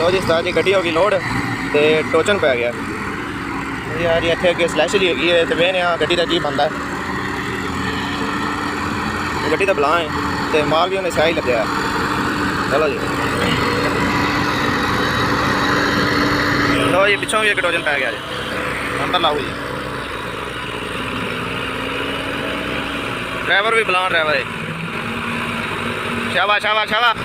लो जी उस्ताद जी गड्डी हो गई लोड तो टोचन पै गया यार जी। इतने अगे स्लैश जी हैगी है तो वेने गड्डी का जी बनता है। गड्डी का बला है तो माल भी उन्हें सही लगे। चलो जी लो जी पिछों भी एक टोचन पै गया जी। अंदर लाओ जी। ड्राइवर भी बुला ड्राइवर है। शाबाश शाबाश शाबाश।